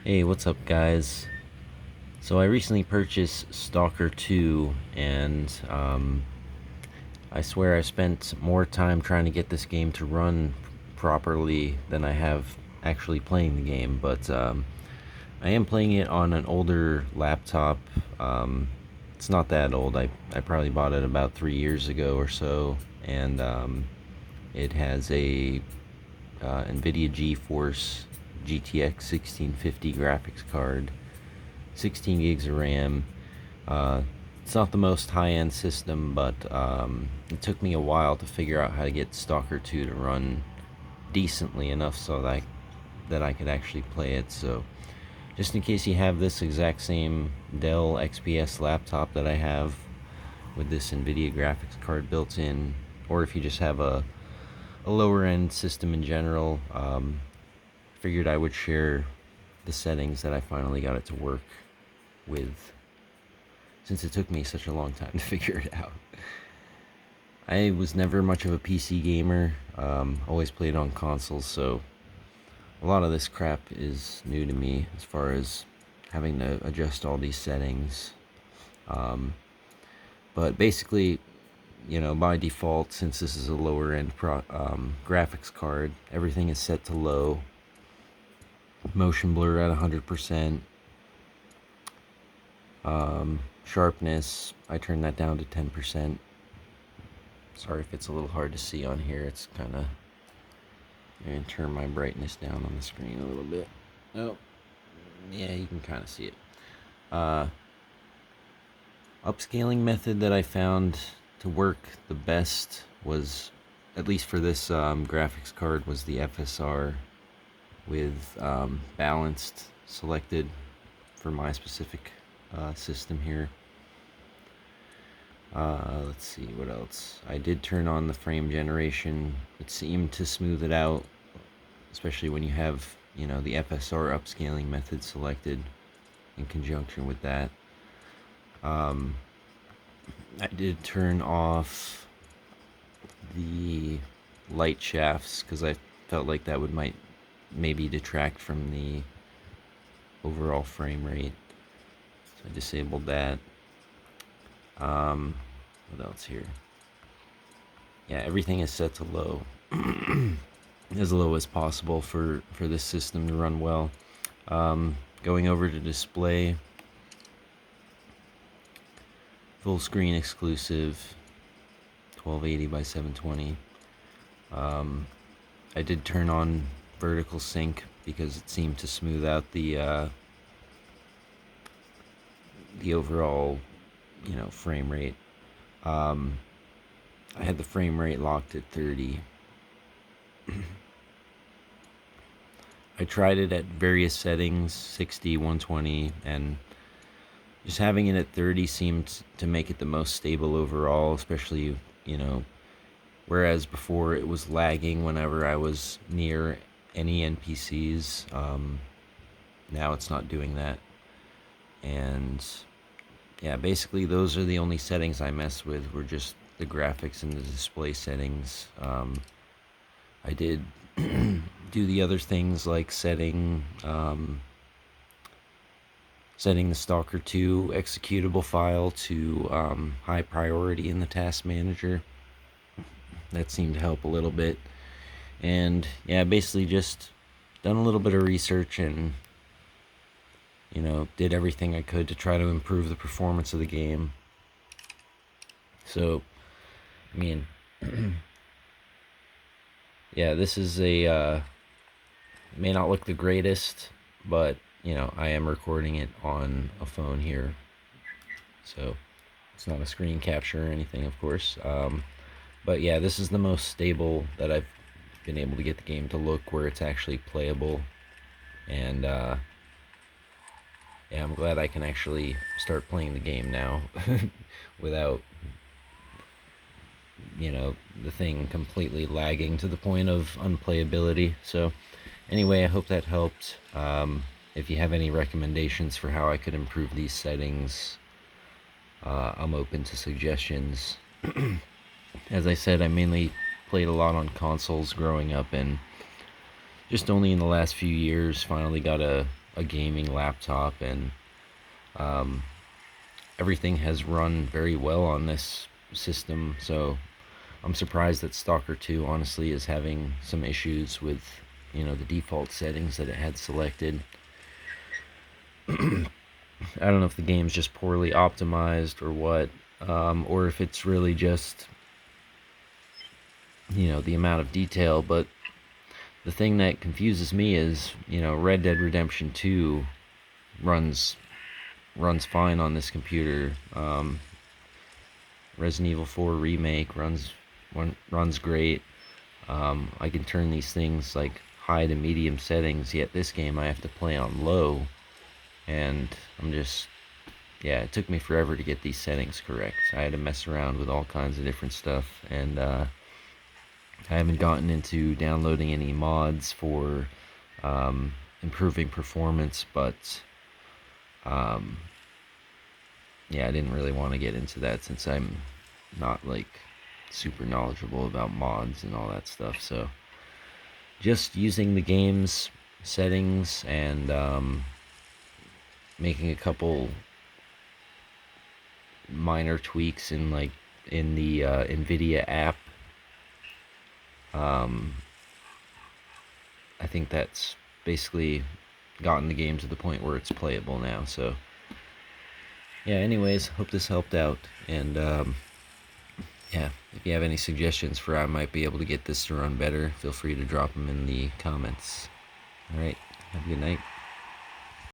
Hey, what's up, guys? So I recently purchased Stalker 2, and I swear I spent more time trying to get this game to run properly than I have actually playing the game. But I am playing it on an older laptop. It's not that old. I probably bought it about 3 years ago or so, and it has a NVIDIA GeForce GTX 1650 graphics card, 16 gigs of RAM. Uh, it's not the most high-end system, but it took me a while to figure out how to get Stalker 2 to run decently enough so that I could actually play it. So, just in case you have this exact same Dell XPS laptop that I have with this NVIDIA graphics card built in, or if you just have a lower end system in general, figured I would share the settings that I finally got it to work with, since it took me such a long time to figure it out. I was never much of a PC gamer, always played on consoles, so a lot of this crap is new to me as far as having to adjust all these settings. But basically, by default, since this is a lower end graphics card, everything is set to low. Motion blur at 100%. Sharpness, I turned that down to 10%. Sorry if it's a little hard to see on here. It's kind of... I'm going to turn my brightness down on the screen a little bit. Oh, yeah, you can kind of see it. Upscaling method that I found to work the best was, at least for this graphics card, was the FSR with balanced selected for my specific system here. Let's see what else. I did turn on the frame generation. It seemed to smooth it out, especially when you have the FSR upscaling method selected in conjunction with that. I did turn off the light shafts because I felt like that would maybe detract from the overall frame rate. So I disabled that. What else here? Yeah, everything is set to low. As low as possible for this system to run well. Going over to display, full screen exclusive, 1280 by 720. I did turn on vertical sync because it seemed to smooth out the overall frame rate. I had the frame rate locked at 30. I tried it at various settings, 60, 120, and just having it at 30 seemed to make it the most stable overall, especially, whereas before it was lagging whenever I was near any NPCs. Now it's not doing that. And yeah, basically those are the only settings I messed with, were just the graphics and the display settings. I did do the other things like setting the Stalker 2 executable file to high priority in the task manager. That seemed to help a little bit. And yeah, basically just done a little bit of research and did everything I could to try to improve the performance of the game. So, I mean, yeah, this is may not look the greatest, but, I am recording it on a phone here. So, it's not a screen capture or anything, of course. But yeah, this is the most stable that I've been able to get the game to look where it's actually playable. And, yeah, I'm glad I can actually start playing the game now without, the thing completely lagging to the point of unplayability. So, anyway, I hope that helped. If you have any recommendations for how I could improve these settings, I'm open to suggestions. As I said, I mainly played a lot on consoles growing up, and just only in the last few years finally got a a gaming laptop, and everything has run very well on this system. So I'm surprised that Stalker 2 honestly is having some issues with, the default settings that it had selected. I don't know if the game's just poorly optimized or what, or if it's really just, the amount of detail. But the thing that confuses me is, Red Dead Redemption 2 runs fine on this computer. Resident Evil 4 Remake runs great. I can turn these things like high to medium settings, yet this game I have to play on low, and it took me forever to get these settings correct. I had to mess around with all kinds of different stuff, and I haven't gotten into downloading any mods for improving performance, but I didn't really want to get into that since I'm not like super knowledgeable about mods and all that stuff. So just using the game's settings and making a couple minor tweaks in the NVIDIA app. I think that's basically gotten the game to the point where it's playable now. So anyways, hope this helped out, and if you have any suggestions for how I might be able to get this to run better, feel free to drop them in the comments. Alright, have a good night.